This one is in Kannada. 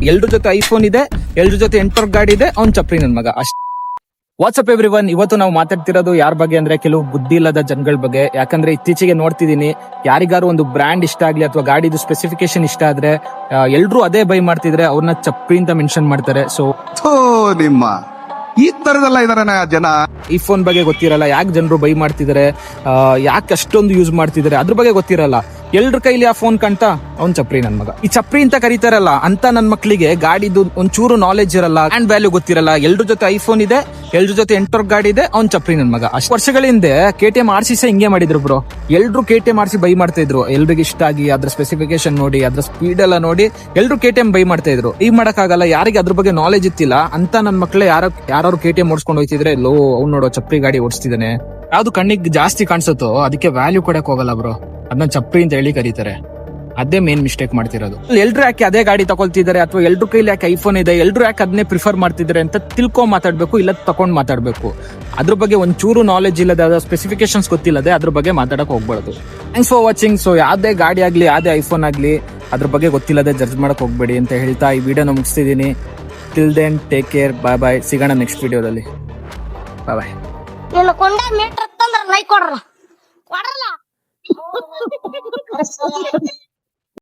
ಎಲ್ರ ಜೊತೆ ಐಫೋನ್ ಇದೆ, ಎಲ್ರ ಜೊತೆ ಎಂಟರ್ ಗಾಡಿ ಇದೆ, ಅವ್ನ್ ಚಪ್ರಿ ನನ್ ಮಗ ಅಷ್ಟೇ. ವಾಟ್ಸ್ಆಪ್ ಎವ್ರಿವನ್, ಇವತ್ತು ನಾವು ಮಾತಾಡ್ತಿರೋದು ಯಾರ ಬಗ್ಗೆ ಅಂದ್ರೆ ಕೆಲವು ಬುದ್ಧಿ ಇಲ್ಲದ ಜನಗಳ ಬಗ್ಗೆ. ಯಾಕಂದ್ರೆ ಇತ್ತೀಚೆಗೆ ನೋಡ್ತಿದೀನಿ, ಯಾರಿಗಾರು ಒಂದು ಬ್ರ್ಯಾಂಡ್ ಇಷ್ಟ ಆಗ್ಲಿ ಅಥವಾ ಗಾಡಿದು ಸ್ಪೆಸಿಫಿಕೇಶನ್ ಇಷ್ಟ ಆದ್ರೆ ಎಲ್ರು ಅದೇ ಬೈ ಮಾಡ್ತಿದ್ರೆ ಅವ್ರನ್ನ ಚಪ್ರಿ ಅಂತ ಮೆನ್ಷನ್ ಮಾಡ್ತಾರೆ. ಸೊ ನಿಮ್ಮ ಈ ತರದೆಲ್ಲ ಇದಾರೆ ಜನ. ಈ ಫೋನ್ ಬಗ್ಗೆ ಗೊತ್ತಿರಲ್ಲ, ಯಾಕೆ ಜನರು ಬೈ ಮಾಡ್ತಿದಾರೆ, ಯಾಕೆ ಅಷ್ಟೊಂದು ಯೂಸ್ ಮಾಡ್ತಿದಾರೆ ಅದ್ರ ಬಗ್ಗೆ ಗೊತ್ತಿರಲ್ಲ. ಎಲ್ರ ಕೈಲಿ ಆ ಫೋನ್ ಕಂತ ಅವ್ನ್ ಚಪ್ರಿ ನನ್ ಮಗ. ಈ ಚಪ್ರಿ ಅಂತ ಕರೀತಾರಲ್ಲ ಅಂತ ನನ್ ಮಕ್ಳಿಗೆ ಗಾಡಿದು ಒಂಚೂರು ನಾಲೆಜ್ ಇರಲ್ಲ, ಅಂಡ್ ವ್ಯಾಲ್ಯೂ ಗೊತ್ತಿರಲ್ಲ. ಎಲ್ರ ಜೊತೆ ಐಫೋನ್ ಇದೆ, ಎಲ್ರ ಜೊತೆ ಎಂಟರ್ ಗಾಡಿ ಇದೆ, ಅವ್ನ್ ಚಪ್ರಿ ನನ್ ಮಗ. ಅಷ್ಟು ವರ್ಷಗಳ ಹಿಂದೆ KTM RC ಹಿಂಗೆ ಮಾಡಿದ್ರು ಬ್ರೋ. ಎಲ್ರು KTM RC ಬೈ ಮಾಡ್ತಾ ಇದ್ರು, ಎಲ್ರಿಗೆ ಇಷ್ಟ ಆಗಿ ಅದ್ರ ಸ್ಪೆಸಿಫಿಕೇಶನ್ ನೋಡಿ, ಅದ್ರ ಸ್ಪೀಡ್ ಎಲ್ಲ ನೋಡಿ ಎಲ್ರು KTM ಬೈ ಮಾಡ್ತಾ ಇದ್ರು. ಈಗ ಮಾಡಕ್ಕಾಗಲ್ಲ, ಯಾರಿಗೆ ಅದ್ರ ಬಗ್ಗೆ ನಾಲೆಜ್ ಇತ್ತಿಲ್ಲ ಅಂತ ನನ್ ಮಕ್ಳು ಯಾರು KTM ಓಡಿಸ್ಕೊಂಡು ಹೋಯ್ತಿದ್ರೆ, ಲೋ ಅವ್ನು ನೋಡೋ ಚಪ್ರಿ ಗಾಡಿ ಓಡಿಸ್ತಿದ್ದಾನೆ, ಯಾವ್ದು ಕಣ್ಣಿಗೆ ಜಾಸ್ತಿ ಕಾಣಿಸುತ್ತೋ ಅದಕ್ಕೆ ವ್ಯಾಲ್ಯೂ ಕೊಡಕ್ ಹೋಗಲ್ಲ ಬ್ರೋ, ಅದನ್ನ ಚಪ್ರಿ ಅಂತ ಹೇಳಿ ಕರೀತಾರೆ. ಅದೇ ಮೇನ್ ಮಿಸ್ಟೇಕ್ ಮಾಡ್ತಿರೋದು. ಎಲ್ರು ಯಾಕೆ ಅದೇ ಗಾಡಿ ತಗೊಳ್ತಿದ್ದಾರೆ, ಅಥವಾ ಎಲ್ರು ಕೈಲಿ ಯಾಕೆ ಐಫೋನ್ ಇದೆ, ಎಲ್ರು ಯಾಕೆ ಅದನ್ನೇ ಪ್ರಿಫರ್ ಮಾಡ್ತಿದ್ದಾರೆ ಅಂತ ತಿಳ್ಕೊಂಡ್ ಮಾತಾಡ್ಬೇಕು, ಇಲ್ಲ ತಕೊಂಡ್ ಮಾತಾಡ್ಬೇಕು. ಅದ್ರ ಬಗ್ಗೆ ಒಂಚೂರು ನಾಲೆಜ್ ಇಲ್ಲದೆ, ಅದ್ರ ಸ್ಪೆಸಿಫಿಕೇಶನ್ಸ್ ಗೊತ್ತಿಲ್ಲದೆ ಅದ್ರ ಬಗ್ಗೆ ಮಾತಾಡಕ್ ಹೋಗ್ಬಾರ್ದು. Thanks for watching. ಸೊ ಯಾವ್ದೇ ಗಾಡಿ ಆಗ್ಲಿ, ಯಾವ್ದೇ ಐಫೋನ್ ಆಗ್ಲಿ, ಅದ್ರ ಬಗ್ಗೆ ಗೊತ್ತಿಲ್ಲದೆ ಜಡ್ಜ್ ಮಾಡಕ್ ಹೋಗ್ಬೇಡಿ ಅಂತ ಹೇಳ್ತಾ ಈ ವಿಡಿಯೋನ ಮುಗಿಸ್ತಿದೀನಿ. ಟಿಲ್ ದೆನ್ ಟೇಕ್ ಕೇರ್, ಬಾಯ್ ಬಾಯ್, ಸಿಗೋಣ ನೆಕ್ಸ್ಟ್ ವಿಡಿಯೋದಲ್ಲಿ. ಬಾಯ್ ಬಾಯ್. ನೀನು ಕೊಂಡ ಮೀಟರ್ ತಂದ್ರ ಲೈಕ್ ಕೊಡ್ರಲ್ಲ